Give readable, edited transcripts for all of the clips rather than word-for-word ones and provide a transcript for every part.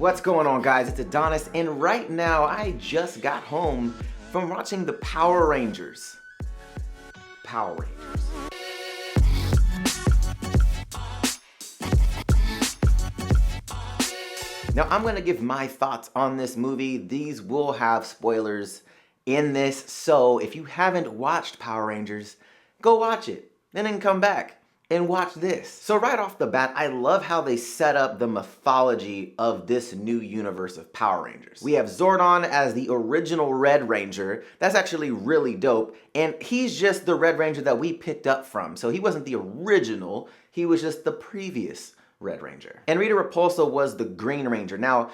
What's going on, guys? It's Adonis, and right now I just got home from watching the Power Rangers. Power Rangers. Now I'm gonna give my thoughts on this movie. These will have spoilers in this, so if you haven't watched Power Rangers, go watch it, and then come back and watch this. So right off the bat, I love how they set up the mythology of this new universe of Power Rangers. We have Zordon as the original Red Ranger. That's actually really dope. And he's just the Red Ranger that we picked up from. So he wasn't the original, he was just the previous Red Ranger. And Rita Repulsa was the Green Ranger. Now,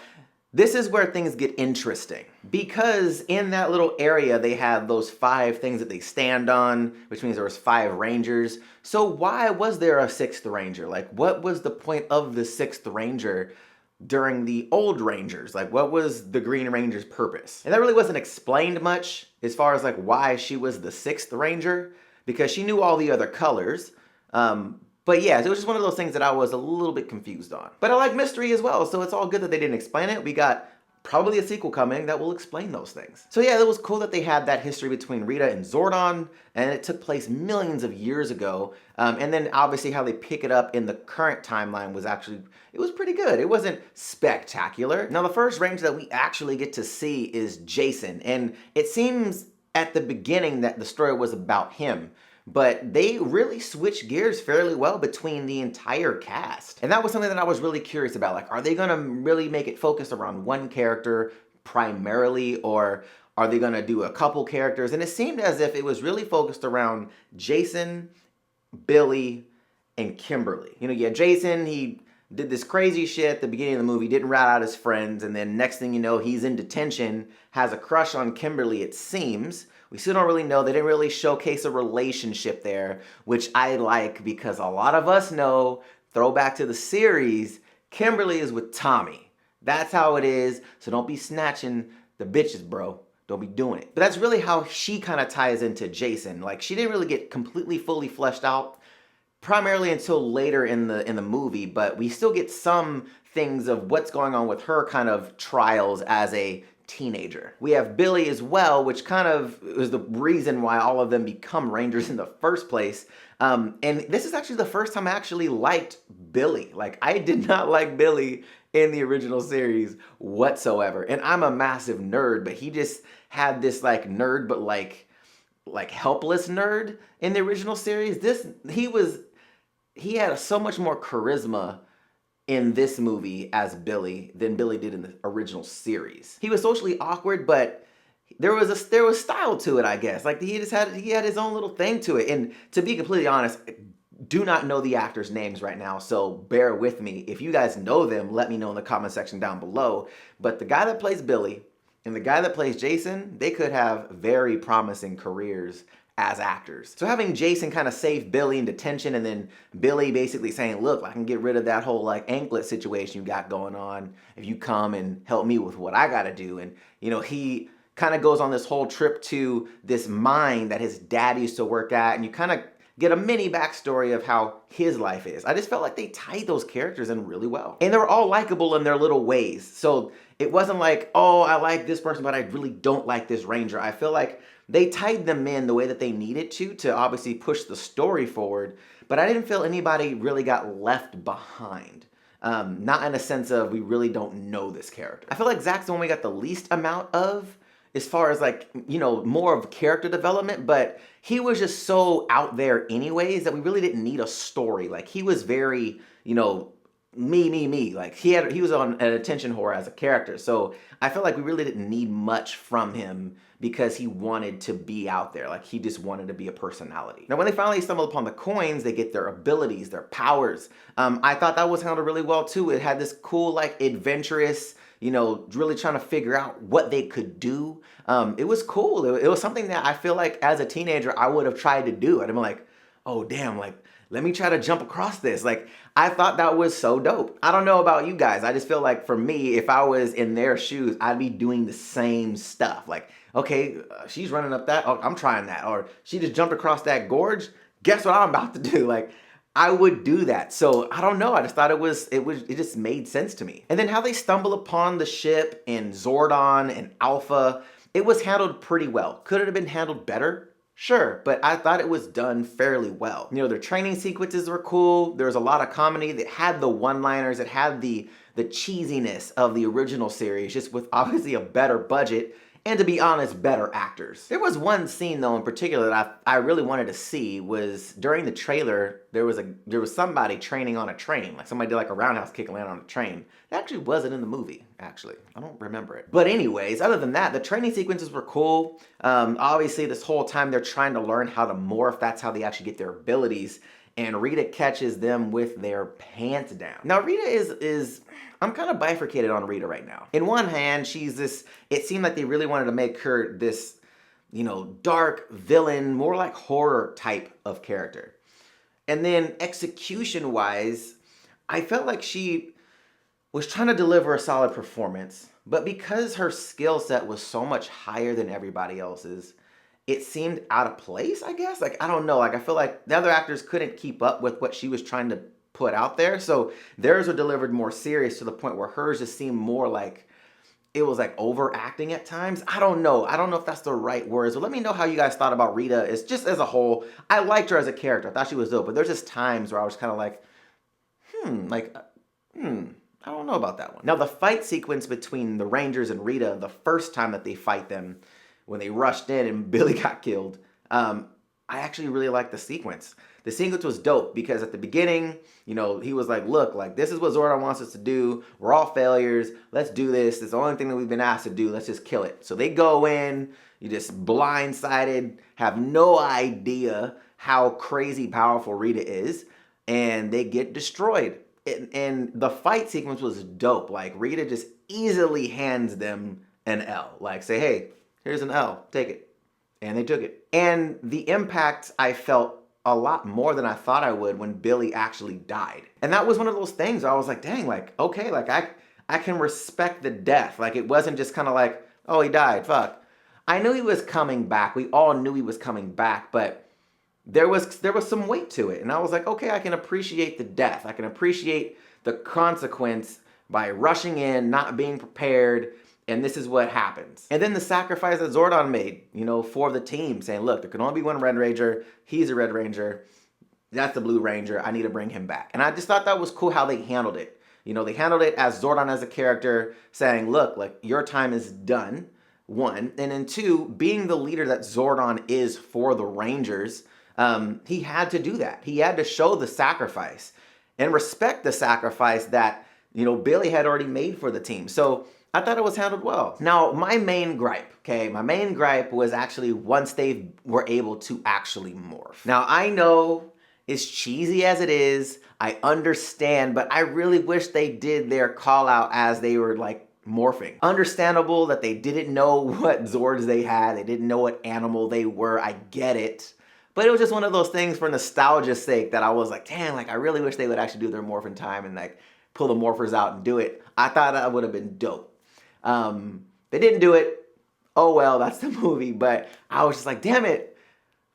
this is where things get interesting, because in that little area they had those 5 things that they stand on, which means there was 5 Rangers. So why was there a 6th Ranger? Like, what was the point of the 6th Ranger during the old Rangers? Like, what was the Green Ranger's purpose? And that really wasn't explained much as far as like why she was the 6th Ranger, because she knew all the other colors. But yeah, it was just one of those things that I was a little bit confused on. But I like mystery as well, so it's all good that they didn't explain it. We got probably a sequel coming that will explain those things. So yeah, it was cool that they had that history between Rita and Zordon, and it took place millions of years ago. And then obviously how they pick it up in the current timeline was actually, it was pretty good. It wasn't spectacular. Now the first Ranger that we actually get to see is Jason, and it seems at the beginning that the story was about him. But they really switched gears fairly well between the entire cast. And that was something that I was really curious about. Like, are they gonna really make it focus around one character primarily, or are they gonna do a couple characters? And it seemed as if it was really focused around Jason, Billy, and Kimberly. You know, yeah, Jason, he did this crazy shit at the beginning of the movie, didn't rat out his friends, and then next thing you know, he's in detention, has a crush on Kimberly, it seems. We still don't really know. They didn't really showcase a relationship there, which I like, because a lot of us know, throwback to the series, Kimberly is with Tommy. That's how it is, so don't be snatching the bitches, bro. Don't be doing it. But that's really how she kind of ties into Jason. Like, she didn't really get completely fully fleshed out primarily until later in the movie, but we still get some things of what's going on with her kind of trials as a teenager. We have Billy as well, which kind of was the reason why all of them become Rangers in the first place. And this is actually the first time I actually liked Billy. Like, I did not like Billy in the original series whatsoever. And I'm a massive nerd, but he just had this like nerd, but like helpless nerd in the original series. He had so much more charisma in this movie as Billy than Billy did in the original series. He was socially awkward, but there was style to it, I guess. Like, he had his own little thing to it. And to be completely honest, do not know the actors' names right now, so bear with me. If you guys know them, let me know in the comment section down below. But the guy that plays Billy and the guy that plays Jason, they could have very promising careers as actors. So having Jason kind of save Billy in detention, and then Billy basically saying, look, I can get rid of that whole like anklet situation you got going on if you come and help me with what I gotta do. And you know, he kind of goes on this whole trip to this mine that his dad used to work at, and you kind of get a mini backstory of how his life is. I just felt like they tied those characters in really well. And they were all likable in their little ways. So it wasn't like, oh, I like this person, but I really don't like this Ranger. I feel like they tied them in the way that they needed to obviously push the story forward, but I didn't feel anybody really got left behind. Not in a sense of we really don't know this character. I feel like Zach's the one we got the least amount of as far as like, you know, more of character development, but he was just so out there anyways that we really didn't need a story. Like, he was very, you know, me. Like, he was on an attention whore as a character. So I felt like we really didn't need much from him because he wanted to be out there. Like, he just wanted to be a personality. Now, when they finally stumble upon the coins, they get their abilities, their powers. I thought that was handled really well too. It had this cool, like, adventurous, you know, really trying to figure out what they could do. It was cool. It was something that I feel like as a teenager, I would have tried to do. I'd have been like, oh, damn, like, let me try to jump across this. Like, I thought that was so dope. I don't know about you guys. I just feel like for me, if I was in their shoes, I'd be doing the same stuff. Like, okay, she's running up that, oh, I'm trying that. Or she just jumped across that gorge. Guess what I'm about to do? Like, I would do that. So I don't know. I just thought it just made sense to me. And then how they stumble upon the ship and Zordon and Alpha, it was handled pretty well. Could it have been handled better? Sure, but I thought it was done fairly well. You know, their training sequences were cool. There was a lot of comedy that had the one-liners, it had the cheesiness of the original series, just with obviously a better budget and, to be honest, better actors. There was one scene though in particular that I really wanted to see. Was during the trailer, there was somebody training on a train. Like somebody did like a roundhouse kick and land on a train. That actually wasn't in the movie, actually. I don't remember it. But anyways, other than that, the training sequences were cool. Obviously this whole time they're trying to learn how to morph. That's how they actually get their abilities. And Rita catches them with their pants down. Now Rita is I'm kind of bifurcated on Rita right now. In one hand, she's this, it seemed like they really wanted to make her this, you know, dark villain, more like horror type of character. And then execution-wise, I felt like she was trying to deliver a solid performance, but because her skill set was so much higher than everybody else's, it seemed out of place, I guess. Like, I don't know. Like, I feel like the other actors couldn't keep up with what she was trying to put out there. So theirs were delivered more serious to the point where hers just seemed more like it was like overacting at times. I don't know. I don't know if that's the right words, but let me know how you guys thought about Rita. It's just as a whole. I liked her as a character. I thought she was dope, but there's just times where I was kind of like, I don't know about that one. Now, the fight sequence between the Rangers and Rita, the first time that they fight them, when they rushed in and Billy got killed, I actually really liked the sequence. The sequence was dope because at the beginning, you know, he was like, look, like, this is what Zordon wants us to do. We're all failures. Let's do this. It's the only thing that we've been asked to do. Let's just kill it. So they go in, you just blindsided, have no idea how crazy powerful Rita is, and they get destroyed. And the fight sequence was dope. Like, Rita just easily hands them an L. Like, say, hey, here's an L. Take it. And they took it. And the impact I felt a lot more than I thought I would when Billy actually died. And that was one of those things where I was like, dang, like, okay, like I can respect the death. Like, it wasn't just kind of like, oh, he died, fuck. I knew he was coming back. We all knew he was coming back, but there was some weight to it. And I was like, okay, I can appreciate the death. I can appreciate the consequence by rushing in, not being prepared, and this is what happens. And then the sacrifice that Zordon made, you know, for the team, saying, look, there can only be one Red Ranger. He's a Red Ranger. That's the Blue Ranger. I need to bring him back. And I just thought that was cool how they handled it. You know, they handled it as Zordon as a character saying, look, like, your time is done, one. And then two, being the leader that Zordon is for the Rangers, he had to do that. He had to show the sacrifice and respect the sacrifice that, you know, Billy had already made for the team. So I thought it was handled well. Now, my main gripe was actually once they were able to actually morph. Now, I know as cheesy as it is, I understand, but I really wish they did their call out as they were like morphing. Understandable that they didn't know what Zords they had. They didn't know what animal they were. I get it. But it was just one of those things for nostalgia's sake that I was like, damn, like, I really wish they would actually do their morphin' time and like pull the morphers out and do it. I thought that would have been dope. They didn't do it. Oh well, that's the movie. But I was just like, damn it.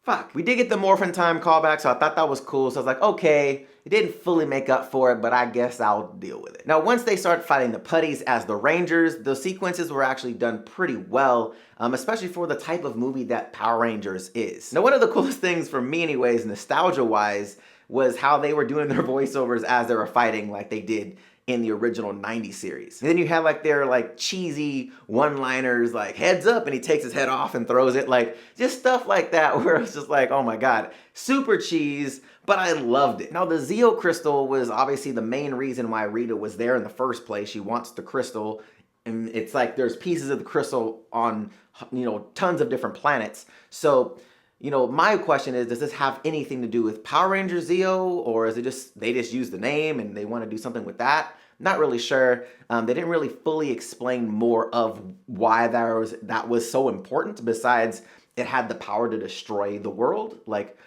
Fuck. We did get the morphin' time callback, so I thought that was cool. So I was like, okay, it didn't fully make up for it, but I guess I'll deal with it. Now, once they started fighting the putties as the Rangers, the sequences were actually done pretty well, especially for the type of movie that Power Rangers is. Now, one of the coolest things for me anyways, nostalgia-wise, was how they were doing their voiceovers as they were fighting like they did in the original 90s series. And then you had like their like cheesy one-liners like heads up and he takes his head off and throws it, like just stuff like that where it's just like, oh my god, super cheese, but I loved it. Now the Zeo crystal was obviously the main reason why Rita was there in the first place. She wants the crystal, and it's like there's pieces of the crystal on, you know, tons of different planets. So, you know, my question is, does this have anything to do with Power Rangers Zeo, or is it just, they just use the name and they want to do something with that? Not really sure. They didn't really fully explain more of why that was so important, besides it had the power to destroy the world. Like,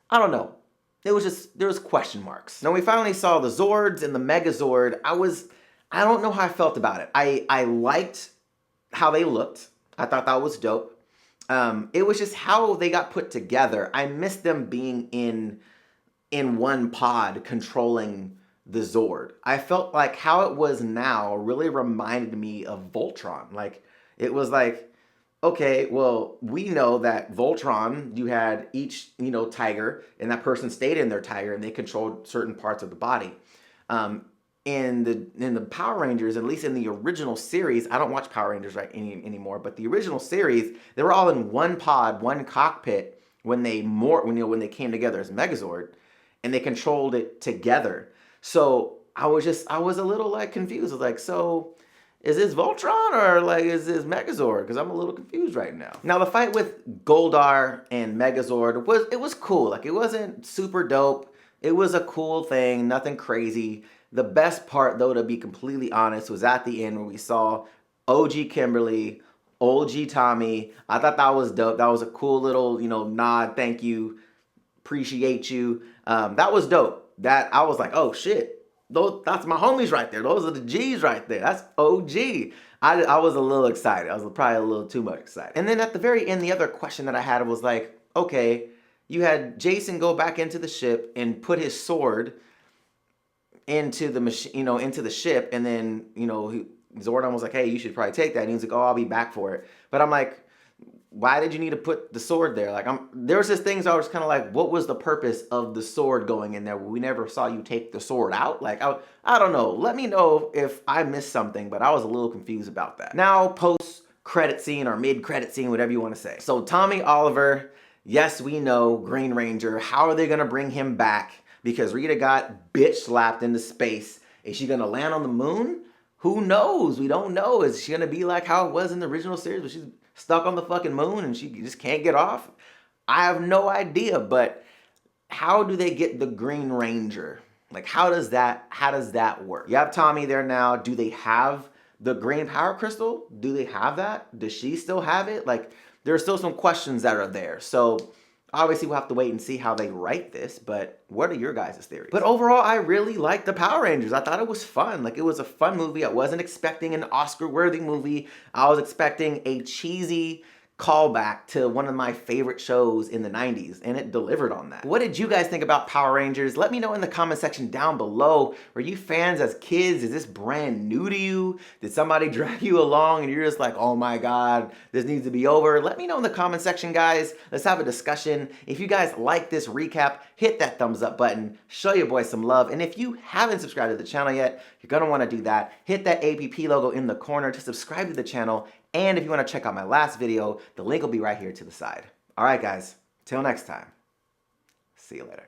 I don't know. It was just, there was question marks. Now we finally saw the Zords and the Megazord. I don't know how I felt about it. I liked how they looked. I thought that was dope. It was just how they got put together. I missed them being in in one pod controlling the Zord. I felt like how it was now really reminded me of Voltron. Like, it was like, okay, well, we know that Voltron, you had each, tiger, and that person stayed in their tiger, and they controlled certain parts of the body. In the Power Rangers, at least in the original series, I don't watch Power Rangers anymore, but the original series, they were all in one pod, one cockpit when they came together as Megazord, and they controlled it together. So I was a little like confused. I was like, so is this Voltron or like is this Megazord? Because I'm a little confused right now. Now the fight with Goldar and Megazord was cool. Like, it wasn't super dope. It was a cool thing, nothing crazy. The best part, though, to be completely honest, was at the end where we saw OG Kimberly, OG Tommy. I thought that was dope. That was a cool little, nod, thank you, appreciate you. That was dope. That I was like, oh shit, that's my homies right there. Those are the G's right there. That's OG. I was a little excited. I was probably a little too much excited. And then at the very end, the other question that I had was like, okay, you had Jason go back into the ship and put his sword into the machine, into the ship, and then Zordon was like, hey, you should probably take that, and he was like, oh, I'll be back for it. But I'm like, why did you need to put the sword there? Like, there was just things I was kind of like, what was the purpose of the sword going in there? We never saw you take the sword out. Like, I don't know. Let me know if I missed something, but I was a little confused about that. Now, post-credit scene or mid-credit scene, whatever you want to say. So Tommy Oliver, yes, we know, Green Ranger. How are they going to bring him back? Because Rita got bitch slapped into space. Is she going to land on the moon? Who knows? We don't know. Is she going to be like how it was in the original series where she's stuck on the fucking moon and she just can't get off? I have no idea, but how do they get the Green Ranger? Like, how does that work? You have Tommy there now. Do they have the green power crystal? Do they have that? Does she still have it? Like, there are still some questions that are there. So obviously, we'll have to wait and see how they write this, but what are your guys' theories? But overall, I really liked the Power Rangers. I thought it was fun. Like, it was a fun movie. I wasn't expecting an Oscar-worthy movie. I was expecting a cheesy callback to one of my favorite shows in the 90s, and it delivered on that. What did you guys think about Power Rangers? Let me know in the comment section down below. Were you fans as kids? Is this brand new to you? Did somebody drag you along and you're just like, oh my God, this needs to be over? Let me know in the comment section, guys. Let's have a discussion. If you guys like this recap, hit that thumbs up button, show your boy some love, and if you haven't subscribed to the channel yet, you're gonna wanna do that. Hit that APP logo in the corner to subscribe to the channel. And if you want to check out my last video, the link will be right here to the side. All right, guys, till next time. See you later.